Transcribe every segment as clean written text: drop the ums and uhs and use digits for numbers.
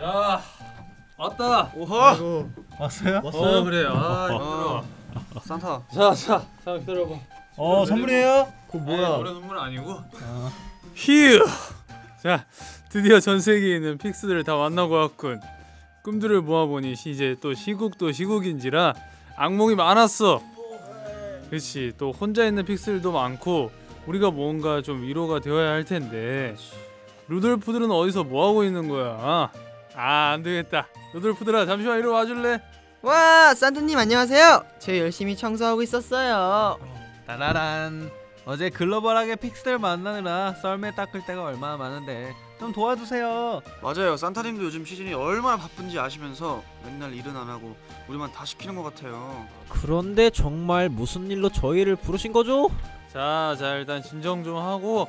야 왔다. 오하. 왔어요? 왔어요. 그래. 힘들어. 산타. 자 기다려봐. 선물이에요? 그거 뭐야? 뭐야? 올해 선물 아니고. 휴. 자 드디어 전 세계에 있는 픽스들을 다 만나고 왔군. 꿈들을 모아보니 이제 또 시국도 시국인지라 악몽이 많았어. 그렇지. 또 혼자 있는 픽스들도 많고 우리가 뭔가 좀 위로가 되어야 할 텐데 루돌프들은 어디서 뭐 하고 있는 거야? 안 되겠다. 루돌프들아 잠시만 이리 와줄래? 와, 산타님 안녕하세요. 저 열심히 청소하고 있었어요. 따라란. 어제 글로벌하게 픽스들 만나느라 썰매 닦을 때가 얼마나 많은데 좀 도와주세요. 맞아요. 산타님도 요즘 시즌이 얼마나 바쁜지 아시면서 맨날 일은 안 하고 우리만 다 시키는 것 같아요. 그런데 정말 무슨 일로 저희를 부르신 거죠? 자 일단 진정 좀 하고.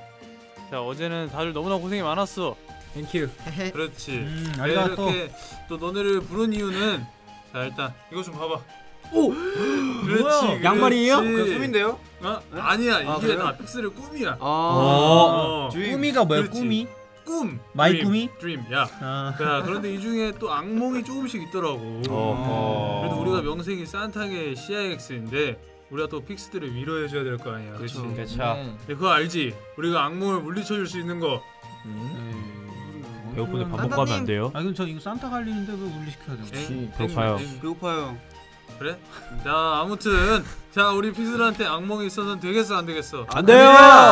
자 어제는 다들 너무나 고생이 많았어. 땡큐. 그렇지. 아리가또. 이렇게 또 너네를 부른 이유는 자 일단 이거 좀 봐봐. 오! 그렇지. 뭐야? 양말이에요? 그 꿈인데요? 아니야. 아, 이게 그래요? 다 픽스의 꿈이야. 꿈이가 뭐야? 그렇지. 꿈이? 꿈. 마이 드림, 꿈이? 드림. 야. 자 그런데 이 중에 또 악몽이 조금씩 있더라고. 그래도 우리가 명색이 산타계 CIX인데 우리가 또 픽스들을 위로해줘야 될 거 아니야. 그렇지. 그쵸. 근데 그거 알지? 우리가 악몽을 물리쳐줄 수 있는 거. 배고픈데 밥 먹고 하면 안 돼요? 그럼 저 이거 산타 관리인데 왜 물리시켜야 되지? 배고파요. 배고파요. 그래? 자 아무튼 자 우리 픽스들한테 악몽이 있어서는 되겠어 안 되겠어? 안 돼요!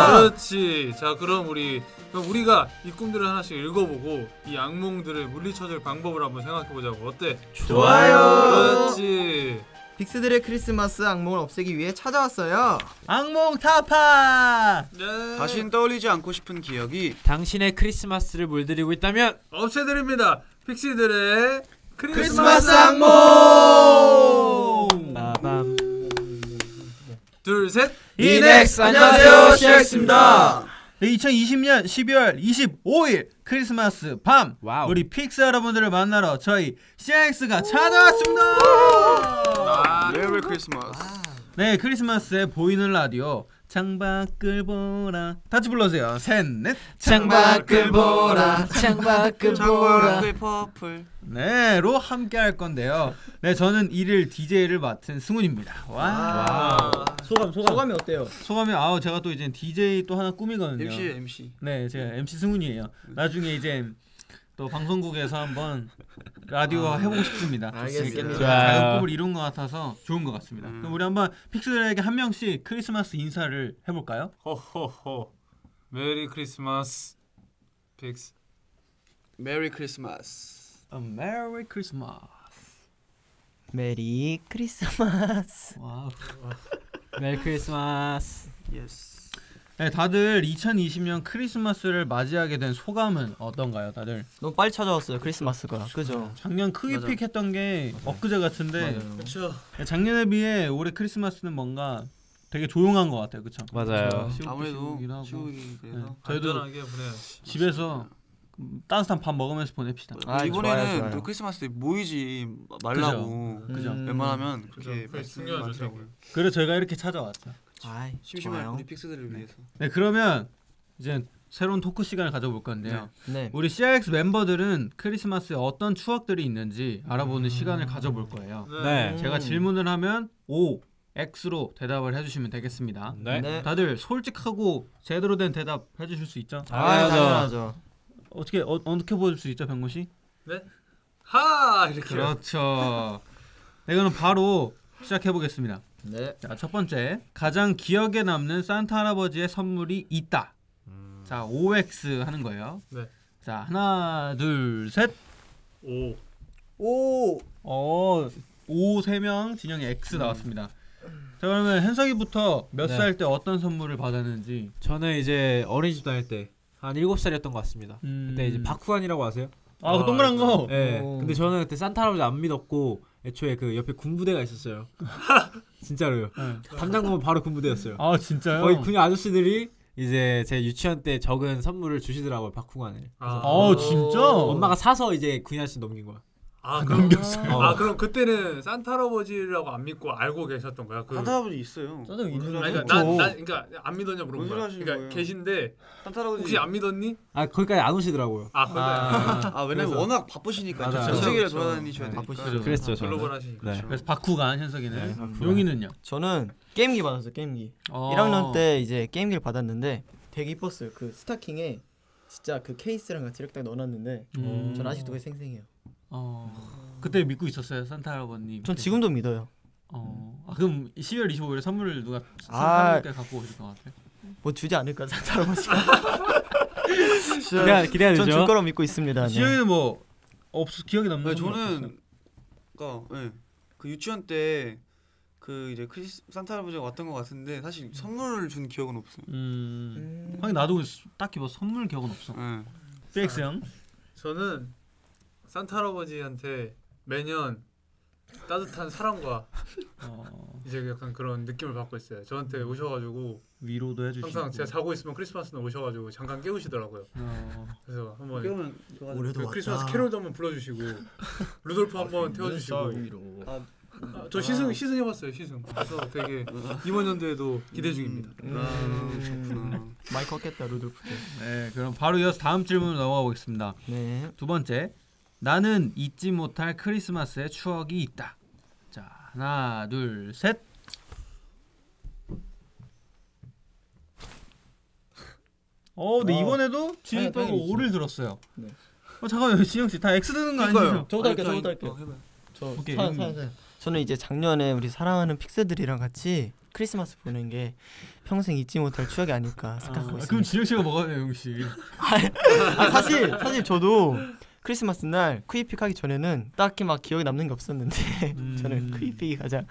그렇지. 자 그럼 우리가 이 꿈들을 하나씩 읽어보고 이 악몽들을 물리쳐줄 방법을 한번 생각해보자고. 어때? 좋아요. 그렇지. 픽스들의 크리스마스 악몽을 없애기 위해 찾아왔어요. 악몽 타파! 네. 다신 떠올리지 않고 싶은 기억이 당신의 크리스마스를 물들이고 있다면 없애드립니다. 픽스들의 크리스마스 악몽! 빠밤. 둘 셋. 이넥스 안녕하세요, CX입니다. 네, 2020년 12월 25일 크리스마스 밤 와우. 우리 픽스 여러분들을 만나러 저희 CX가 찾아왔습니다. 메리 크리스마스. 네, 크리스마스에 보이는 라디오 창밖을 보라 같이 불러주세요. 셋넷 창밖을 보라, 창밖을 보라. 창밖의 퍼플. 네로 함께 할 건데요. 네, 저는 일일 DJ를 맡은 승훈입니다. 와. 소감이 어때요? 소감이 제가 또 이제 DJ 또 하나 꿈이거든요. MC. 네, 제가 MC 승훈이에요. 나중에 이제 또 방송국에서 한번 라디오 해보고 싶습니다. 알겠습니다. 작은 꿈을 이룬 것 같아서 좋은 것 같습니다. 그럼 우리 한번 픽스들에게 한 명씩 크리스마스 인사를 해볼까요? 호호호. 메리 크리스마스. 픽스. 메리 크리스마스. 메리 크리스마스. 메리 크리스마스. 와우. 메리 크리스마스. 예스. 네, 다들 2020년 크리스마스를 맞이하게 된 소감은 어떤가요, 다들? 너무 빨리 찾아왔어요, 크리스마스가. 그죠? 작년 크기픽했던 게 엊그제 같은데 그렇죠. 작년에 비해 올해 크리스마스는 뭔가 되게 조용한 것 같아요, 그렇죠? 맞아요. 아무래도 하고. 시국이 그래서 저희도 안전하게 보내야지. 집에서 따뜻한 밥 먹으면서 보냅시다. 이번에는 좋아요. 또 크리스마스 때 모이지 말라고. 그죠? 웬만하면 그렇게 그래, 중요하죠. 그래서 저희가 이렇게 찾아왔죠. 아이, 심심해 좋아요. 우리 픽스들을 위해서. 네, 그러면 이제 새로운 토크 시간을 가져볼 건데요. 네. 우리 CRX 멤버들은 크리스마스에 어떤 추억들이 있는지 알아보는 시간을 가져볼 거예요. 네. 제가 질문을 하면 O, X로 대답을 해주시면 되겠습니다. 네. 네. 다들 솔직하고 제대로 된 대답 해주실 수 있죠? 당연하죠. 어떻게 보여줄 수 있죠, 병구 씨? 네. 하 이렇게. 그렇죠. 네, 그럼 바로 시작해 보겠습니다. 네. 자, 첫 번째, 가장 기억에 남는 산타 할아버지의 선물이 있다. 자, OX 하는 거예요. 네. 자, 하나, 둘, 셋. 오. 오 3명, 진영이 X 나왔습니다. 자, 그러면 현석이부터 몇 네. 살 때 어떤 선물을 받았는지. 저는 이제 어린이집 다닐 때 한 7살이었던 것 같습니다. 그때 이제 박후환이라고 아세요? 그 동그란 거. 네. 오. 근데 저는 그때 산타 할아버지 안 믿었고 애초에 그 옆에 군부대가 있었어요. 진짜로요. 네. 담장 보면 바로 군부대였어요. 아, 진짜요? 거의 군인 아저씨들이 이제 제 유치원 때 적은 선물을 주시더라고요, 박후관을. 진짜? 엄마가 사서 이제 군인 아저씨 넘긴 거야. 넘겼어요. 아 그럼 그때는 산타 할아버지라고 안 믿고 알고 계셨던 거야? 산타 할아버지 있어요. 산타 있는 아니, 그러니까 난 그러니까 안 믿었냐 물어본 뭔 소리 거야. 하시는 그러니까 거예요? 계신데 산타 할아버지 혹시 안 믿었니? 아 거기까지 안 오시더라고요. 왜냐면 그래서- 워낙 바쁘시니까 맞아요. 전 세계를 그렇죠. 돌아다니셔야 네. 되니까. 바쁘시죠. 그랬죠 저는. 글로벌 하시니까. 네. 그래서 바쿠간 현석이는 네, 바쿠간. 용이는요? 저는 게임기 받았어요. 게임기. 1학년 때 이제 게임기를 받았는데 되게 이뻤어요. 그 스타킹에 진짜 그 케이스랑 같이 이렇게 딱 넣어놨는데 전 아직도 그게 생생해요. 그때 믿고 있었어요 산타 할아버님. 전 지금도 믿어요. 그럼 12월 25일에 선물을 누가 아. 산타님께 갖고 오실 것 같아? 뭐 주지 않을까 산타 할아버지가. 기대가 되죠. 전 줄 거로 믿고 있습니다. 네. 지영이는 뭐 기억에 남는 네, 선물 없었어요? 저는 그 유치원 때 그 이제 산타 할아버지가 왔던 것 같은데 사실 선물을 준 기억은 없어요. 하긴 나도 딱히 뭐 선물 기억은 없어. 네. PX 형? 저는 산타 할아버지한테 매년 따뜻한 사랑과 이제 약간 그런 느낌을 받고 있어요. 저한테 오셔가지고 위로도 해주시고. 항상 제가 자고 있으면 크리스마스는 오셔가지고 잠깐 깨우시더라고요. 그래서 한번 그러면 올해도 그 크리스마스 왔다. 캐롤도 한번 불러주시고 루돌프 한번 태워주시고. 저 시승 해봤어요 시승. 그래서 되게 이번 연도에도 기대 중입니다. 그렇구나. 많이 컸겠다 루돌프 때. 네, 그럼 바로 이어서 다음 질문으로 넘어가 보겠습니다. 네. 두 번째, 나는 잊지 못할 크리스마스의 추억이 있다. 자, 하나, 둘, 셋. 근데 이번에도 지영 당연히 빼고 있죠. 5를 들었어요. 네. 잠깐만, 지영 씨 다 X 드는 거 아니에요? 저부터 할게요. 해봐요. 저 오케이. 사연. 저는 이제 작년에 우리 사랑하는 픽스들이랑 같이 크리스마스 보낸 게 평생 잊지 못할 추억이 아닐까 생각하고 그럼 있습니다. 지영 씨가 뭐가 돼요, 영 씨? 사실 저도 크리스마스 날 쿠이픽 하기 전에는 딱히 막 기억에 남는 게 없었는데 저는 쿠이픽이 가장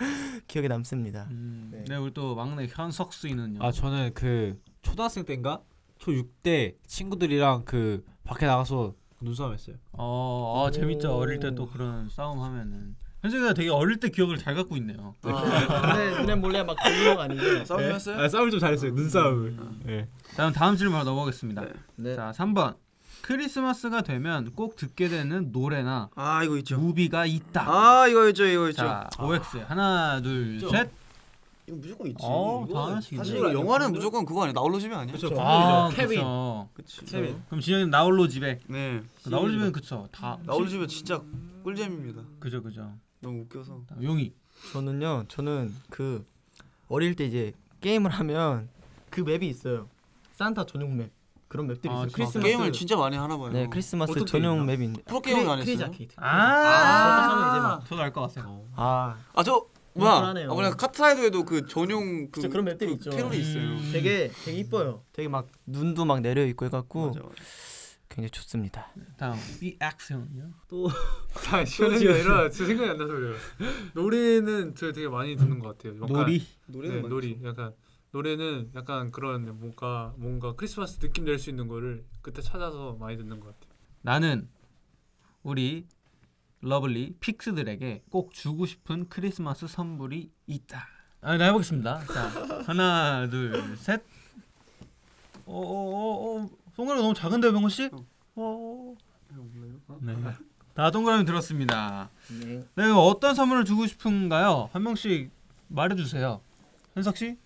기억에 남습니다. 네, 우리 또 막내 현석 씨는요. 아 저는 그 초등학생 때인가 초6 때 친구들이랑 그 밖에 나가서 눈싸움했어요. 재밌죠. 어릴 때 또 그런 싸움 하면은. 현석이가 되게 어릴 때 기억을 잘 갖고 있네요. 눈에 몰래 막 돌리는 거 아니죠? 싸움했어요? 싸움을 좀 잘했어요. 눈싸움을. 네. 다음 질문 바로 넘어가겠습니다. 네. 자, 3번. 크리스마스가 되면 꼭 듣게 되는 노래나 이거 있죠. 무비가 있다. 이거 있죠. 자, OX 하나, 둘, 셋. 이거 무조건 있지. 다 하나씩 사실 있네. 이거 영화는 무조건 그거 아니야. 나홀로 집에 아니야? 그쵸. 케빈. 그쵸. 그치. 그럼 진영이는 나홀로 집에. 네. 나홀로 집에는 그쵸. 다. 나홀로 집에 진짜 꿀잼입니다. 그죠. 너무 웃겨서. 용이. 저는 그 어릴 때 이제 게임을 하면 그 맵이 있어요. 산타 전용 맵. 그런 맵들이 있어요. 진짜? 크리스마스 게임을 진짜 많이 하나 봐요. 네, 크리스마스 어떤 전용 게임이요? 맵인데. 프로게임을 안 크레이지 했어요? 아케이드. 저도 알 것 같아요. 저 불안해요. 뭐야? 카트라이더에도 그 전용 그 진짜 그런 맵들이 있죠. 캐롤이 있어요. 되게 이뻐요. 되게 막 눈도 막 내려 있고 해갖고 맞아. 굉장히 좋습니다. 다음 BX 형은요. 다 시원한 게 아니라 제 생각이 안 나서 그래요. 노래는 저 되게 많이 듣는 것 같아요. 약간, 놀이. 노래는 네, 놀이. 약간 노래는 약간 그런 뭔가 크리스마스 느낌 낼 수 있는 거를 그때 찾아서 많이 듣는 것 같아요. 나는 우리 러블리 픽스들에게 꼭 주고 싶은 크리스마스 선물이 있다. 나 해보겠습니다. 자, 하나, 둘, 셋. 동그라미 너무 작은데요, 병호 씨? 네. 다 동그라미 들었습니다. 네. 네, 어떤 선물을 주고 싶은가요? 한 명씩 말해주세요. 현석 씨?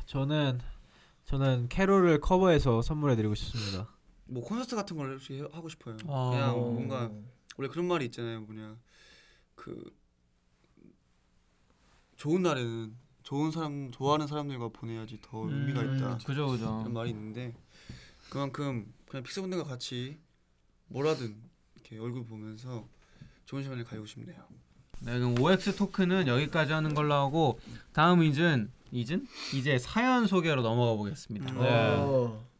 저는 캐롤을 커버해서 선물해드리고 싶습니다. 뭐 콘서트 같은 걸 혹시 하고 싶어요. 아. 그냥 뭔가 원래 그런 말이 있잖아요. 뭐냐 그 좋은 날에는 좋은 사람 좋아하는 사람들과 보내야지 더 의미가 있다. 그죠. 이런 말이 있는데 그만큼 그냥 픽스분들과 같이 뭐라든 이렇게 얼굴 보면서 좋은 시간을 가지고 싶네요. 네, 그럼 OX 토크는 여기까지 하는 걸로 하고 다음 이제 사연 소개로 넘어가 보겠습니다.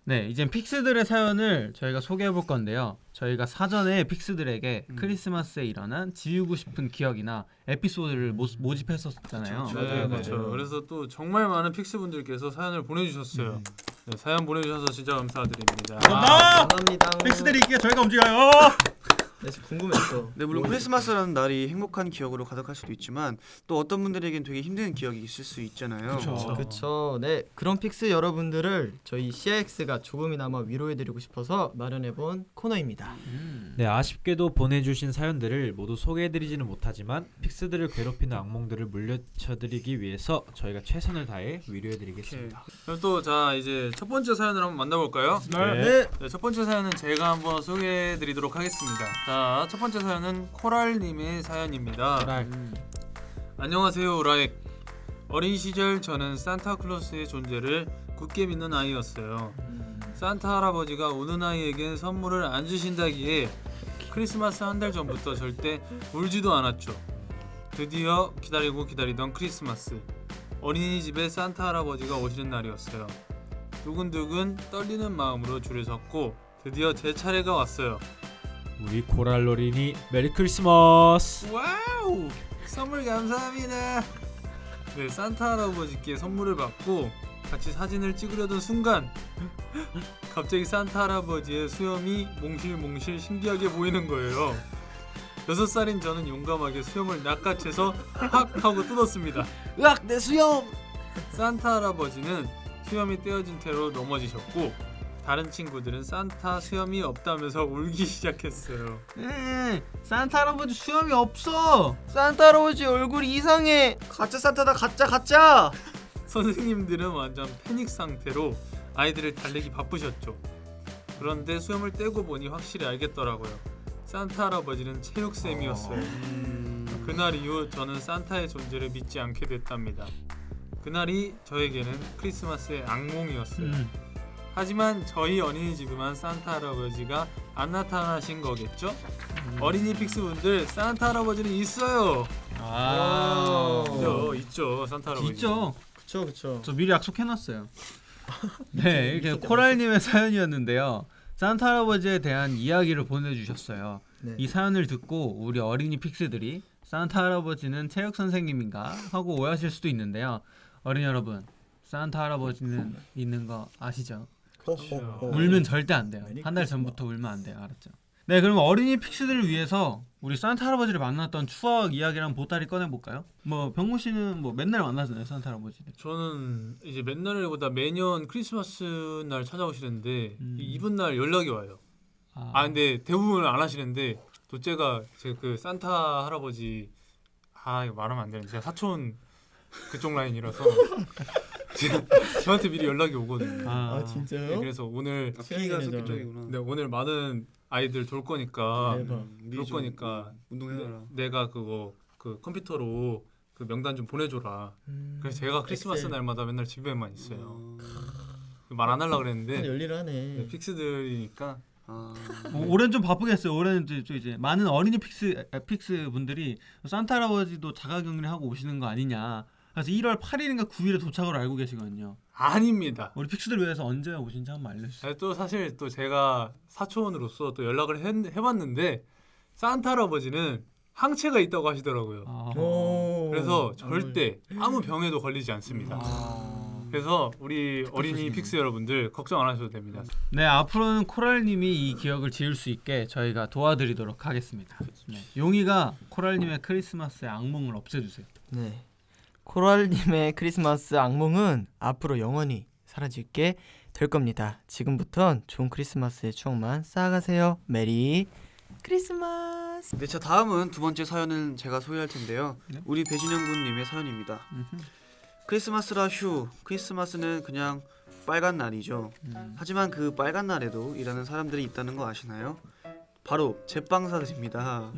네, 이젠 픽스들의 사연을 저희가 소개해 볼 건데요. 저희가 사전에 픽스들에게 크리스마스에 일어난 지우고 싶은 기억이나 에피소드를 모집했었잖아요. 네, 그렇죠. 그래서 또 정말 많은 픽스 분들께서 사연을 보내주셨어요. 네, 사연 보내주셔서 진짜 감사드립니다. 감사합니다. 감사합니다. 픽스들이 있기에 저희가 움직여요. 나 진짜 궁금했어. 네, 물론 크리스마스라는 날이 행복한 기억으로 가득할 수도 있지만 또 어떤 분들에겐 되게 힘든 기억이 있을 수 있잖아요. 그렇죠. 네, 그런 픽스 여러분들을 저희 CIX가 조금이나마 위로해드리고 싶어서 마련해본 코너입니다. 네, 아쉽게도 보내주신 사연들을 모두 소개해드리지는 못하지만 픽스들을 괴롭히는 악몽들을 물리쳐드리기 위해서 저희가 최선을 다해 위로해드리겠습니다. 그럼 또 자 이제 첫 번째 사연을 한번 만나볼까요? 네. 네, 첫 번째 사연은 제가 한번 소개해드리도록 하겠습니다. 자, 첫 번째 사연은 코랄님의 사연입니다. 코랄. 안녕하세요, 우라액. 어린 시절 저는 산타클로스의 존재를 굳게 믿는 아이였어요. 산타 할아버지가 우는 아이에겐 선물을 안 주신다기에 크리스마스 한 달 전부터 절대 울지도 않았죠. 드디어 기다리고 기다리던 크리스마스. 어린이집에 산타 할아버지가 오시는 날이었어요. 두근두근 떨리는 마음으로 줄을 섰고 드디어 제 차례가 왔어요. 우리 코랄 어린이 메리 크리스마스. 와우! 선물 감사합니다. 네, 산타 할아버지께 선물을 받고 같이 사진을 찍으려던 순간 갑자기 산타 할아버지의 수염이 몽실몽실 신기하게 보이는 거예요. 6살인 저는 용감하게 수염을 낚아채서 확 하고 뜯었습니다. 으악, 내 수염! 산타 할아버지는 수염이 떼어진 채로 넘어지셨고 다른 친구들은 산타 수염이 없다면서 울기 시작했어요. 산타 할아버지 수염이 없어. 산타 할아버지 얼굴이 이상해. 가짜 산타다, 가짜. 선생님들은 완전 패닉 상태로 아이들을 달래기 바쁘셨죠. 그런데 수염을 떼고 보니 확실히 알겠더라고요. 산타 할아버지는 체육쌤이었어요. 그날 이후 저는 산타의 존재를 믿지 않게 됐답니다. 그날이 저에게는 크리스마스의 악몽이었어요. 하지만 저희 어린이집에만 산타 할아버지가 안 나타나신 거겠죠? 어린이 픽스분들, 산타 할아버지는 있어요. 있죠, 산타 할아버지. 있죠. 그쵸. 저 미리 약속해놨어요. 네, 이렇게 코랄님의 사연이었는데요. 산타 할아버지에 대한 이야기를 보내주셨어요. 네. 이 사연을 듣고 우리 어린이 픽스들이 산타 할아버지는 체육 선생님인가 하고 오해하실 수도 있는데요. 어린이 여러분, 산타 할아버지는 있는 거 아시죠? 울면 절대 안 돼요. 한 달 전부터 울면 안 돼요. 알았죠? 네, 그럼 어린이 픽스들을 위해서 우리 산타 할아버지를 만났던 추억 이야기랑 보따리 꺼내볼까요? 뭐 병무 씨는 뭐 맨날 만나잖아요, 산타 할아버지를. 저는 이제 맨날보다 매년 크리스마스 날 찾아오시는데 이분 날 연락이 와요. 근데 대부분 안 하시는데 또 제가 제 그 산타 할아버지 이거 말하면 안 되는데 제가 사촌 그쪽 라인이라서 저한테 미리 연락이 오거든요. 진짜요? 네, 그래서 오늘 B가 섞인 쪽이구나. 네, 오늘 많은 아이들 돌 거니까 대박. 돌 거니까 운동해라. 내가 그 컴퓨터로 그 명단 좀 보내줘라. 그래서 제가 크리스마스 엑셀. 날마다 맨날 집에만 있어요. 말 안 하려고 그랬는데 열일을 하네. 픽스들이니까 올해는 좀 바쁘겠어요. 올해는 이제 많은 어린이 픽스 분들이 산타 할아버지도 자가격리 하고 오시는 거 아니냐. 그래서 1월 8일인가 9일에 도착을 알고 계시거든요. 아닙니다. 우리 픽스들 위해서 언제 오신지 한번 알려주세요. 또 사실 또 제가 사촌으로서 또 연락을 해봤는데 산타 할아버지는 항체가 있다고 하시더라고요. 그래서 절대 아무 병에도 걸리지 않습니다. 그래서 우리 어린이 픽스 여러분들 걱정 안 하셔도 됩니다. 네, 앞으로는 코랄님이 이 기억을 지울 수 있게 저희가 도와드리도록 하겠습니다. 네, 용이가 코랄님의 크리스마스의 악몽을 없애주세요. 네. 코랄님의 크리스마스 악몽은 앞으로 영원히 사라질게 될 겁니다. 지금부턴 좋은 크리스마스의 추억만 쌓아가세요. 메리 크리스마스. 네, 자 다음은 두 번째 사연은 제가 소개할 텐데요. 네? 우리 배진영 군님의 사연입니다. 크리스마스라 휴. 크리스마스는 그냥 빨간 날이죠. 하지만 그 빨간 날에도 일하는 사람들이 있다는 거 아시나요? 바로 제빵사들입니다.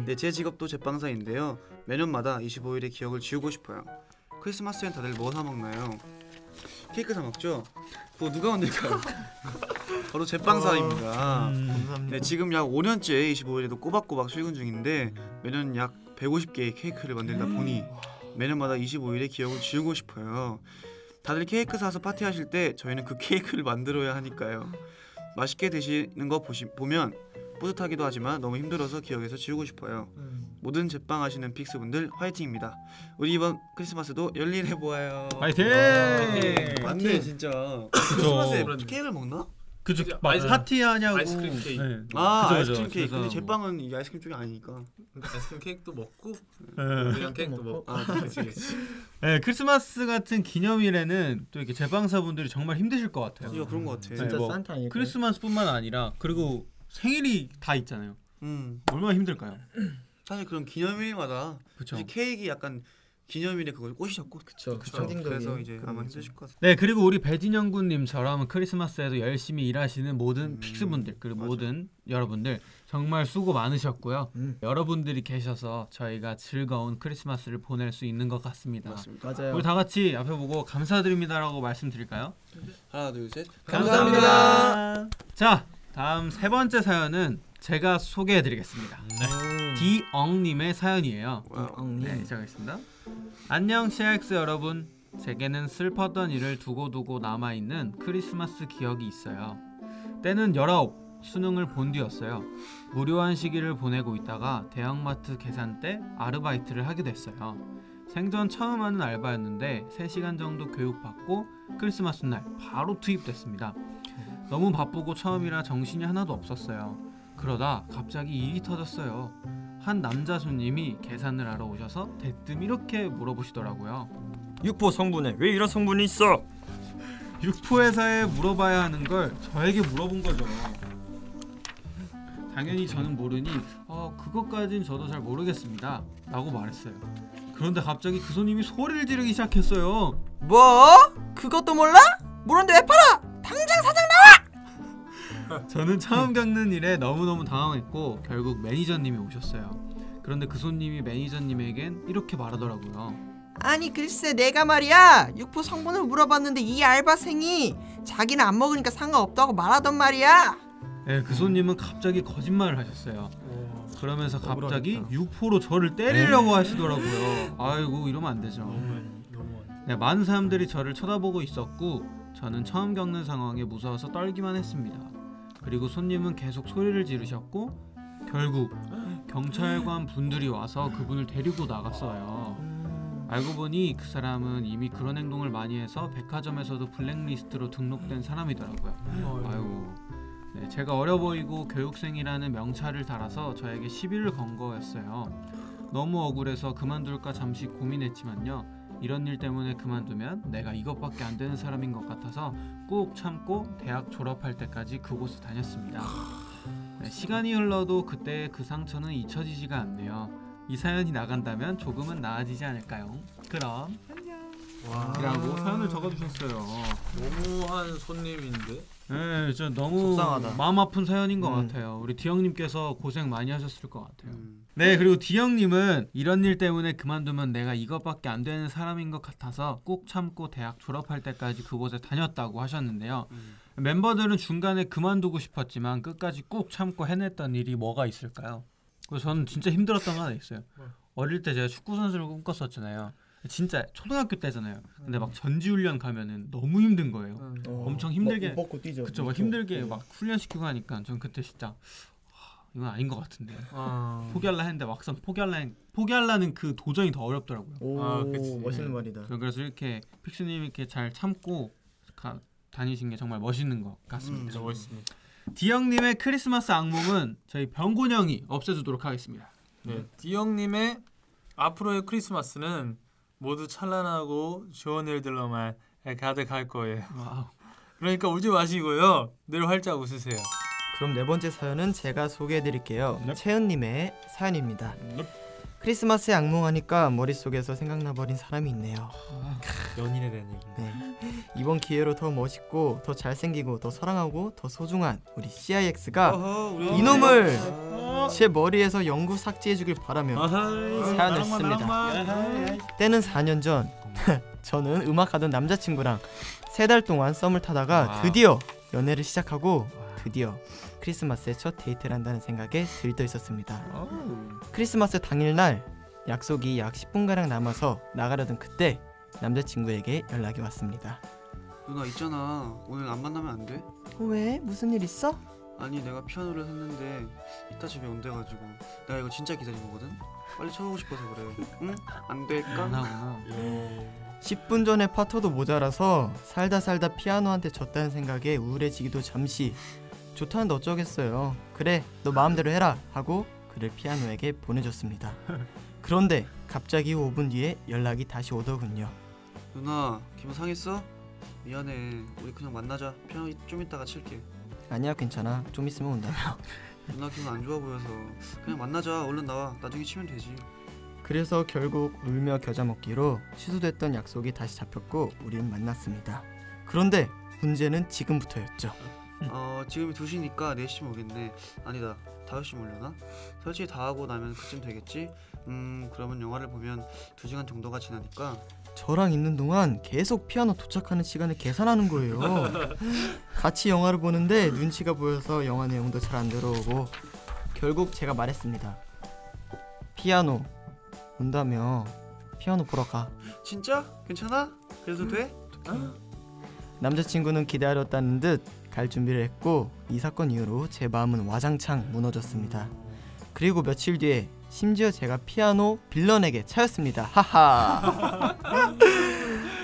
네, 제 직업도 제빵사인데요. 매년마다 25일의 기억을 지우고 싶어요. 크리스마스엔 다들 뭐 사 먹나요? 케이크 사 먹죠? 그거 누가 만들까요? 바로 제빵사입니다. 감사합니다. 네, 지금 약 5년째 25일에도 꼬박꼬박 출근 중인데 매년 약 150개의 케이크를 만들다 보니 매년마다 25일의 기억을 지우고 싶어요. 다들 케이크 사서 파티하실 때 저희는 그 케이크를 만들어야 하니까요. 맛있게 드시는 거 보면 뿌듯하기도 하지만 너무 힘들어서 기억에서 지우고 싶어요. 모든 제빵하시는 픽스분들 화이팅입니다. 우리 이번 크리스마스도 열일해보아요. 화이팅! 맞네 진짜. 크리스마스에 케이크를 먹나? 그죠. 파티하냐고. 아이스크림 케이크. 네. 아 그죠, 아이스크림 그죠. 케이크. 근데 그래서 제 빵은 이 아이스크림 쪽이 아니니까. 아이스크림 케이크도 먹고 우리랑 케이크도 먹고. 아 그렇지. 네, 크리스마스 같은 기념일에는 또 이렇게 제빵사분들이 정말 힘드실 것 같아요. 진짜 그런 것 같아. 네, 진짜 뭐 산타 아닐까요? 크리스마스뿐만 아니라 그리고 생일이 다 있잖아요. 얼마나 힘들까요? 사실 그런 기념일마다 그렇죠. 사실 케이크 약간 기념일에 그걸 꽂으셨고. 그쵸. 그래서 이제 아마 힘드실 것 같아요. 네, 그리고 우리 배진영 군님처럼 크리스마스에도 열심히 일하시는 모든 픽스분들 그리고 맞아. 모든 여러분들 정말 수고 많으셨고요. 여러분들이 계셔서 저희가 즐거운 크리스마스를 보낼 수 있는 것 같습니다. 맞습니다. 맞아요. 우리 다 같이 앞에 보고 감사드립니다라고 말씀드릴까요? 하나 둘 셋. 감사합니다. 자, 다음 세 번째 사연은 제가 소개해드리겠습니다. 디엉님의 사연이에요. 네, 시작하겠습니다. 안녕 CX 여러분. 제게는 슬펐던 일을 두고두고 남아있는 크리스마스 기억이 있어요. 때는 19, 수능을 본 뒤였어요. 무료한 시기를 보내고 있다가 대형마트 계산대 아르바이트를 하게 됐어요. 생전 처음 하는 알바였는데 3시간 정도 교육받고 크리스마스 날 바로 투입됐습니다. 너무 바쁘고 처음이라 정신이 하나도 없었어요. 그러다 갑자기 일이 터졌어요. 한 남자 손님이 계산을 하러 오셔서 대뜸 이렇게 물어보시더라고요. 육포 성분에 왜 이런 성분이 있어? 육포 회사에 물어봐야 하는 걸 저에게 물어본 거죠. 당연히 저는 모르니 그것까진 저도 잘 모르겠습니다 라고 말했어요. 그런데 갑자기 그 손님이 소리를 지르기 시작했어요. 뭐? 그것도 몰라? 모르는데 왜 팔아? 당장 사장 나와! 저는 처음 겪는 일에 너무너무 당황했고 결국 매니저님이 오셨어요. 그런데 그 손님이 매니저님에겐 이렇게 말하더라고요. 아니 글쎄 내가 말이야 육포 성분을 물어봤는데 이 알바생이 자기는 안 먹으니까 상관없다고 말하던 말이야. 네, 그 손님은 갑자기 거짓말을 하셨어요. 그러면서 갑자기 육포로 저를 때리려고 하시더라고요. 아이고 이러면 안 되죠. 네, 많은 사람들이 저를 쳐다보고 있었고 저는 처음 겪는 상황에 무서워서 떨기만 했습니다. 그리고 손님은 계속 소리를 지르셨고 결국 경찰관 분들이 와서 그분을 데리고 나갔어요. 알고 보니 그 사람은 이미 그런 행동을 많이 해서 백화점에서도 블랙리스트로 등록된 사람이더라고요. 아이고. 네, 제가 어려 보이고 교육생이라는 명찰을 달아서 저에게 시비를 건 거였어요. 너무 억울해서 그만둘까 잠시 고민했지만요. 이런 일 때문에 그만두면 내가 이것밖에 안 되는 사람인 것 같아서 꼭 참고 대학 졸업할 때까지 그곳에 다녔습니다. 네, 시간이 흘러도 그때의 그 상처는 잊혀지지가 않네요. 이 사연이 나간다면 조금은 나아지지 않을까요? 그럼 라고 사연을 적어주셨어요. 너무한 손님인데. 네, 저 너무 속상하다. 마음 아픈 사연인 것 같아요. 우리 디형님께서 고생 많이 하셨을 것 같아요. 네, 그리고 디형님은 이런 일 때문에 그만두면 내가 이것밖에 안 되는 사람인 것 같아서 꼭 참고 대학 졸업할 때까지 그곳에 다녔다고 하셨는데요. 멤버들은 중간에 그만두고 싶었지만 끝까지 꾹 참고 해냈던 일이 뭐가 있을까요? 그래서 저는 진짜 힘들었던 거 하나 있어요. 어릴 때 제가 축구 선수를 꿈꿨었잖아요. 진짜 초등학교 때잖아요. 근데 막 전지훈련 가면은 너무 힘든 거예요. 엄청 힘들게 먹고 뛰죠. 그쵸, 막 힘들게 막 훈련시키고 하니까 전 그때 진짜 이건 아닌 것 같은데 포기할라 했는데 막상 포기하려는 그 도전이 더 어렵더라고요. 오, 그치. 멋있는 말이다. 그래서 이렇게 픽스님이 이렇게 잘 참고 다니신 게 정말 멋있는 것 같습니다. 진짜 멋있습니다. 디형님의 크리스마스 악몽은 저희 병곤형이 없애주도록 하겠습니다. 네, 디형님의 앞으로의 크리스마스는 모두 찬란하고 좋은 일들로만 가득할 거예요. 와우. 그러니까 울지 마시고요. 늘 활짝 웃으세요. 그럼 네 번째 사연은 제가 소개해드릴게요. 채은님의 사연입니다. 크리스마스에 악몽하니까 머릿속에서 생각나버린 사람이 있네요. 연인에 대한 얘기. 네. 이번 기회로 더 멋있고 더 잘생기고 더 사랑하고 더 소중한 우리 CIX가 이놈을 제 머리에서 영구 삭제해주길 바라며 사연을 씁니다. 때는 4년 전 저는 음악하던 남자친구랑 3달 동안 썸을 타다가 드디어 연애를 시작하고 드디어 크리스마스에 첫 데이트를 한다는 생각에 들떠 있었습니다. 크리스마스 당일날 약속이 약 10분가량 남아서 나가려던 그때 남자친구에게 연락이 왔습니다. 누나 있잖아. 오늘 안 만나면 안 돼? 왜? 무슨 일 있어? 아니 내가 피아노를 샀는데 이따 집에 온대가지고 내가 이거 진짜 기다린 거거든? 빨리 쳐보고 싶어서 그래. 응? 안 될까? 하나구나. 10분 전에 파토도 모자라서 살다 피아노한테 졌다는 생각에 우울해지기도 잠시. 좋다는데 어쩌겠어요. 그래 너 마음대로 해라 하고 글을 피아노에게 보내줬습니다. 그런데 갑자기 5분 뒤에 연락이 다시 오더군요. 누나 기분 상했어? 미안해. 우리 그냥 만나자. 피아노 좀 이따가 칠게. 아니야 괜찮아. 좀 있으면 온다며. 누나 기분 안 좋아 보여서 그냥 만나자. 얼른 나와. 나중에 치면 되지. 그래서 결국 울며 겨자 먹기로 취소됐던 약속이 다시 잡혔고 우린 만났습니다. 그런데 문제는 지금부터였죠. 지금이 2시니까 4시쯤 오겠네. 아니다 5시쯤 오려나? 설치 다 하고 나면 그쯤 되겠지? 그러면 영화를 보면 2시간 정도가 지나니까 저랑 있는 동안 계속 피아노 도착하는 시간을 계산하는 거예요. 같이 영화를 보는데 눈치가 보여서 영화 내용도 잘 안 들어오고 결국 제가 말했습니다. 피아노 온다며 피아노 보러 가. 진짜? 괜찮아? 그래도 돼? 남자친구는 기다렸다는 듯 갈 준비를 했고 이 사건 이후로 제 마음은 와장창 무너졌습니다. 그리고 며칠 뒤에 심지어 제가 피아노 빌런에게 차였습니다. 하하.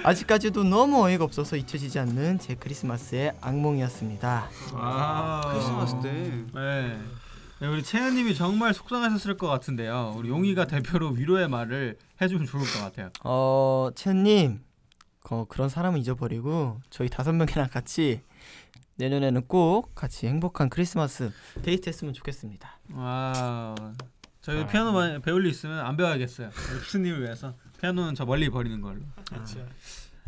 아직까지도 너무 어이가 없어서 잊혀지지 않는 제 크리스마스의 악몽이었습니다. 크리스마스 때. 네, 우리 채연님이 정말 속상하셨을 것 같은데요. 우리 용이가 대표로 위로의 말을 해주면 좋을 것 같아요. 채연님 그런 사람은 잊어버리고 저희 5명이랑 같이 내년에는 꼭 같이 행복한 크리스마스 데이트했으면 좋겠습니다. 와, 저희 피아노 배울 일 있으면 안 배워야겠어요. 픽스님을 위해서 피아노는 저 멀리 버리는 걸로. 그렇죠.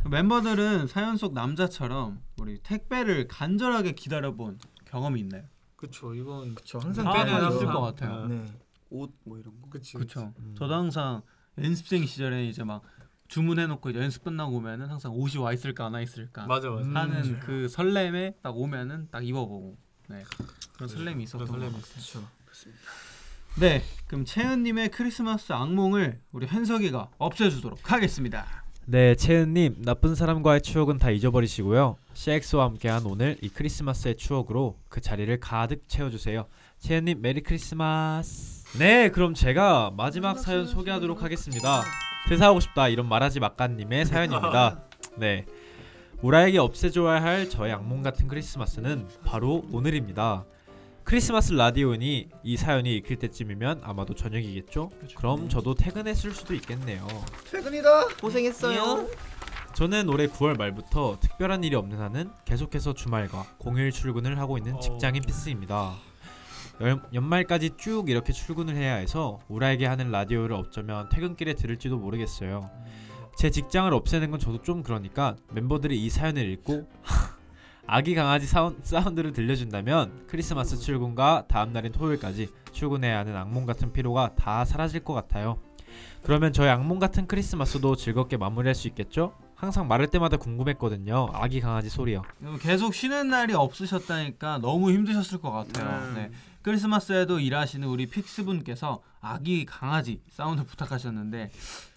멤버들은 사연 속 남자처럼 우리 택배를 간절하게 기다려본 경험이 있나요? 그쵸. 이건 항상 때는 빼내죠. 있을 것 같아요. 네. 옷 뭐 이런 거. 그렇죠. 저도 항상 연습생 시절에 이제 막 주문해놓고 이제 연습 끝나고 오면은 항상 옷이 와 있을까 안 와 있을까 맞아. 하는 그 설렘에 딱 오면은 딱 입어보고 그런 설렘이 있었던 것 같아요. 그렇죠. 네, 그럼 채은님의 크리스마스 악몽을 우리 현석이가 없애주도록 하겠습니다. 네, 채은님 나쁜 사람과의 추억은 다 잊어버리시고요. CX와 함께한 오늘 이 크리스마스의 추억으로 그 자리를 가득 채워주세요. 채은님 메리 크리스마스. 네, 그럼 제가 마지막 사연 소개하도록 하겠습니다. 퇴사하고 싶다 이런 말하지 마까님의 사연입니다. 네, 우라에게 없애줘야 할 저의 악몽 같은 크리스마스는 바로 오늘입니다. 크리스마스 라디오니 이 사연이 읽힐 때쯤이면 아마도 저녁이겠죠? 그럼 저도 퇴근했을 수도 있겠네요. 퇴근이다. 고생했어요. 저는 올해 9월 말부터 특별한 일이 없는 한은 계속해서 주말과 공휴일 출근을 하고 있는 직장인 피스입니다. 연말까지 쭉 이렇게 출근을 해야 해서 우라에게 하는 라디오를 어쩌면 퇴근길에 들을지도 모르겠어요. 제 직장을 없애는 건 저도 좀 그러니까 멤버들이 이 사연을 읽고 아기 강아지 사운드를 들려준다면 크리스마스 출근과 다음날인 토요일까지 출근해야 하는 악몽 같은 피로가 다 사라질 것 같아요. 그러면 저의 악몽 같은 크리스마스도 즐겁게 마무리할 수 있겠죠? 항상 말할 때마다 궁금했거든요. 아기 강아지 소리요. 계속 쉬는 날이 없으셨다니까 너무 힘드셨을 것 같아요. 네. 크리스마스에도 일하시는 우리 픽스분께서 아기 강아지 사운드 부탁하셨는데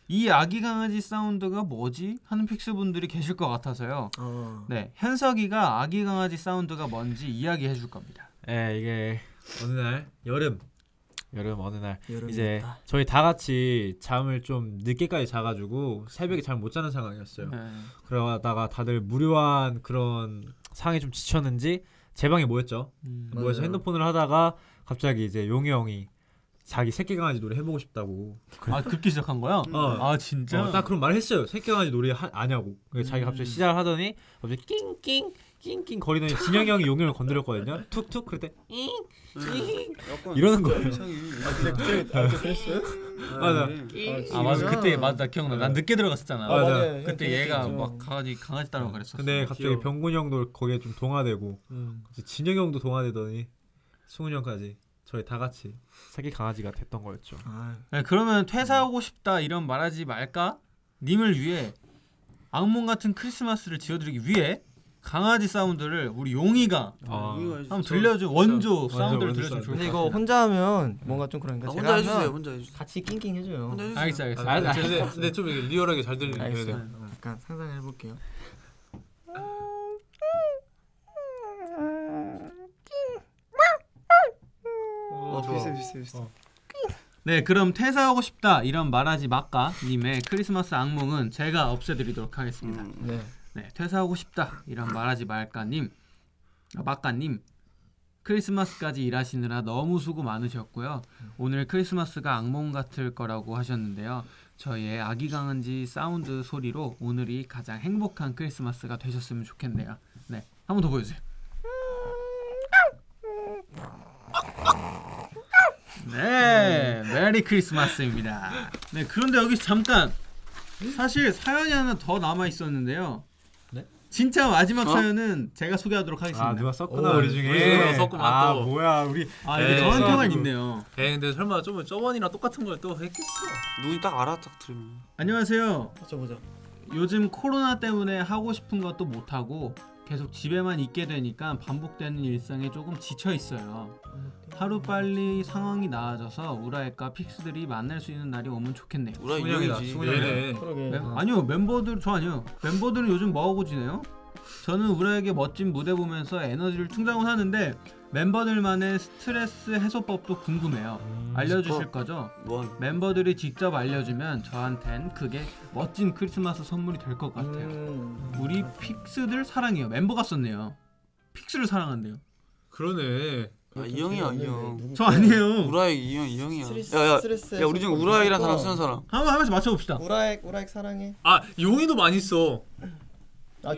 이 아기 강아지 사운드가 뭐지? 하는 픽스분들이 계실 것 같아서요. 네, 현석이가 아기 강아지 사운드가 뭔지 이야기해 줄 겁니다. 네, 이게 어느 날 여름 어느 날 여름이었다. 이제 저희 다 같이 잠을 좀 늦게까지 자가지고 새벽에 잠 못 자는 상황이었어요. 그러다가 다들 무료한 그런 상황에 좀 지쳤는지 제 방에 모였죠. 모여서 핸드폰을 하다가 갑자기 이제 용이 형이 자기 새끼 강아지 노래 해보고 싶다고. 아, 그렇게 시작한 거야? 아, 진짜? 딱 그런 말 했어요. 새끼 강아지 노래 아냐고. 자기가 갑자기 시작을 하더니 갑자기 낑낑 거리더니 진영이 형이 용이 형을 건드렸거든요. 툭툭 그럴 때 이러는 거예요. 맞아. 맞아. 그때 나 기억나. 난 늦게 들어갔었잖아. 맞아. 그때 얘가 막 강아지 따라고 그랬었어. 근데 갑자기 병군이 형도 거기에 좀 동화되고 진영이 형도 동화되더니 승훈이 형까지 저희 다 같이 새끼 강아지가 됐던 거였죠. 네, 그러면 퇴사하고 싶다 이런 말하지 말까? 님을 위해 악몽 같은 크리스마스를 지어드리기 위해 강아지 사운드를 우리 용이가 한번 들려줘. 원조 사운드를 들려주면 좋을 것 근데 같아요. 이거 혼자 하면 뭔가 좀 그러니까 혼자 해주세요. 혼자 해주세요. 같이 낑낑 해줘요. 알겠어. 근데 좀 이게 리얼하게 잘 들리게 해야 돼. 약간 상상해 볼게요. 비슷해. 네, 그럼 퇴사하고 싶다 이런 말하지 마까 님의 크리스마스 악몽은 제가 없애드리도록 하겠습니다. 네, 퇴사하고 싶다 이런 말하지 말까님, 마까님 크리스마스까지 일하시느라 너무 수고 많으셨고요. 오늘 크리스마스가 악몽 같을 거라고 하셨는데요. 저희의 아기 강아지 사운드 소리로 오늘이 가장 행복한 크리스마스가 되셨으면 좋겠네요. 네, 한 번 더 보여주세요. 네, 메리 크리스마스입니다. 네, 그런데 여기서 잠깐 사실 사연이 하나 더 남아 있었는데요. 네? 진짜 마지막 사연은 제가 소개하도록 하겠습니다. 아, 누가 썼구나 우리 중에. 썼구만 또. 뭐야 우리. 이게 저한테만 있네요. 근데 설마 좀 저번이랑 똑같은 걸 또 했겠어? 눈이 딱 알아 딱 들으면. 안녕하세요. 보자. 요즘 코로나 때문에 하고 싶은 것도 못 하고 계속 집에만 있게 되니까 반복되는 일상에 조금 지쳐 있어요. 하루 빨리 상황이 나아져서 우라엘과 픽스들이 만날 수 있는 날이 오면 좋겠네요. 우라 이형이지. 그러게. 아니요, 멤버들 저 아니요. 멤버들은 요즘 뭐 하고 지내요? 저는 우라에게 멋진 무대 보면서 에너지를 충전을 하는데 멤버들만의 스트레스 해소법도 궁금해요. 알려주실 거죠? 멤버들이 직접 알려주면 저한텐 그게 멋진 크리스마스 선물이 될 것 같아요. 우리 픽스들 사랑해요. 멤버가 썼네요. 픽스를 사랑한대요. 그러네. 이 형이야 이 형. 저 아니에요. 우라이 이 형이야. 야 우리 중 우라이란 단어 쓰는 사람. 한번 하면서 맞춰봅시다. 우라액 사랑해. 용이도 많이 써.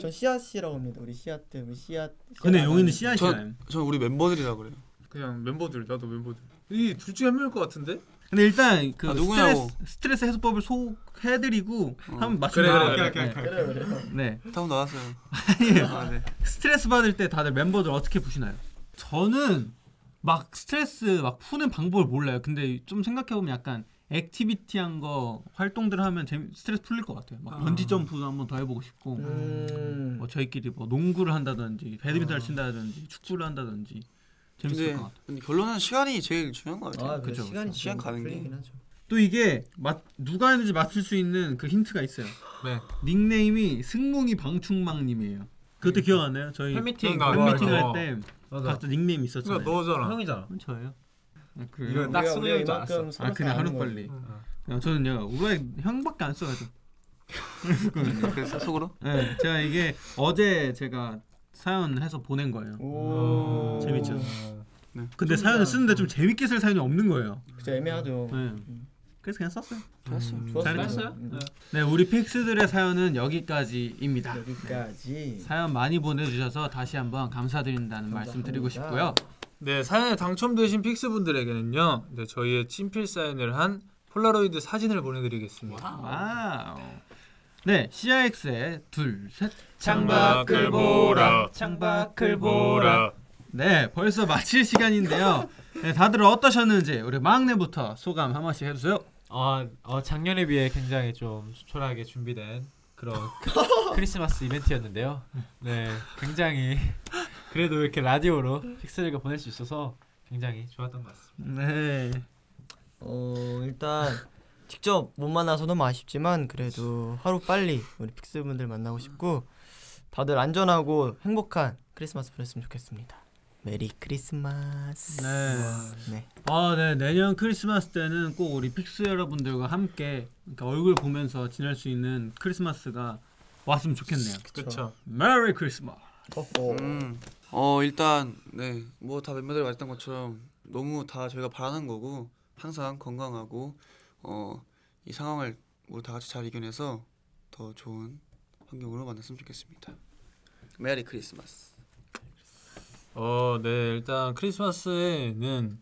전 씨앗이라고 합니다. 우리 씨앗. 근데 용이는 씨앗이야. 전 우리 멤버들이라 그래요. 그냥 멤버들, 나도 멤버들. 이 둘 중에 한 명일 것 같은데? 근데 일단 그 스트레스 해소법을 소개해드리고 한번 맞춰봐. 그래. 네. 다음 나왔어요. 아니에요. 네. 스트레스 받을 때 다들 멤버들 어떻게 푸시나요? 저는 막 스트레스 막 푸는 방법을 몰라요. 근데 좀 생각해보면 약간 액티비티한 거 활동들 하면 스트레스 풀릴 것 같아요. 막 번지 점프도 한번 더 해보고 싶고, 뭐 저희끼리 뭐 농구를 한다든지, 배드민턴을 친다든지, 축구를 한다든지 재밌을 것 같아요. 근데 결론은 시간이 제일 중요한 것 같아요. 그죠. 시간 가는 게. 또 이게 누가 했는지 맞출 수 있는 그 힌트가 있어요. 네. 닉네임이 승뭉이 방충망님이에요. 그때 기억 안 나요? 저희 팬미팅 할 때 각자 닉네임 있었잖아요. 그러니까 너잖아. 형이잖아. 저예요. 이거 딱 쓰는 형인 줄 알았어. 그냥 하루 빨리. 저는요 우라의 형밖에 안 써가지고. 그래서 속으로? 네, 제가 이게 어제 제가 사연해서 보낸 거예요. 재밌죠? 네. 근데 사연을 쓰는데 좀 재밌게 쓸 사연이 없는 거예요. 진짜 애매하죠. 네. 그래서 그냥 썼어요. 잘했어요. 네, 우리 픽스들의 사연은 여기까지입니다. 여기까지. 사연 많이 보내주셔서 다시 한번 감사드린다는 말씀 드리고 싶고요. 네, 사연에 당첨되신 픽스분들에게는요, 네, 저희의 친필 사인을 한 폴라로이드 사진을 보내드리겠습니다. 와우. 네, CIX의 둘, 셋. 창밖을 보라, 창밖을 보라. 네, 벌써 마칠 시간인데요. 네, 다들 어떠셨는지 우리 막내부터 소감 한 번씩 해주세요. 작년에 비해 굉장히 좀 수월하게 준비된 그런 크리스마스 이벤트였는데요. 네, 굉장히 그래도 이렇게 라디오로 픽스들과 보낼 수 있어서 굉장히 좋았던 것 같습니다. 네. 일단 직접 못 만나서 너무 아쉽지만 그래도 하루 빨리 우리 픽스분들 만나고 싶고 다들 안전하고 행복한 크리스마스 보냈으면 좋겠습니다. 메리 크리스마스. 네. 네, 내년 크리스마스 때는 꼭 우리 픽스 여러분들과 함께 그러니까 얼굴 보면서 지낼 수 있는 크리스마스가 왔으면 좋겠네요. 그렇죠. 메리 크리스마스. 일단 네, 뭐 다 멤버들이 말했던 것처럼 너무 다 저희가 바라는 거고 항상 건강하고 이 상황을 우리 다 같이 잘 이겨내서 더 좋은 환경으로 만났으면 좋겠습니다. 메리 크리스마스. 네, 일단 크리스마스에는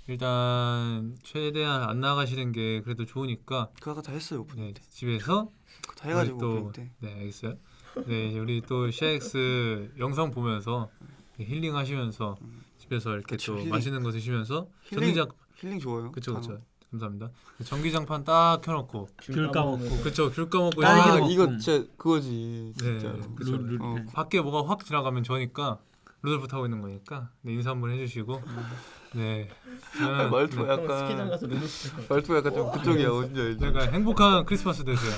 일단 최대한 안 나가시는 게 그래도 좋으니까 그거 아까 다 했어요 오프닝 때. 집에서 다 해가지고 또 네, 알겠어요. 네, 우리 또 CIX 영상 보면서 힐링하시면서 집에서 이렇게 또 힐링. 맛있는 거 드시면서 힐링 좋아요. 그쵸. 감사합니다. 전기장판 딱 켜놓고 귤 까먹고. 그쵸, 귤 까먹고. 이거 진짜 그거지. 네, 진짜. 그쵸. 밖에 뭐가 확 지나가면 저니까 루돌프 타고 있는 거니까 네, 인사 한번 해주시고. 네. 말투가 스키장 약간 가서 루돌프. 말투가 약간 좀 그쪽이야. 어딘지 알지? 약간 행복한 크리스마스 되세요.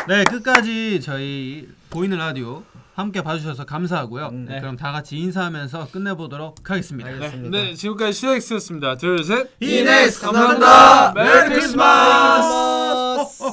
네, 끝까지 저희 보이는 라디오 함께 봐주셔서 감사하고요. 네. 그럼 다 같이 인사하면서 끝내보도록 하겠습니다. 네, 지금까지 시엑스였습니다. 둘, 셋. 이넥스 감사합니다. 메리 크리스마스.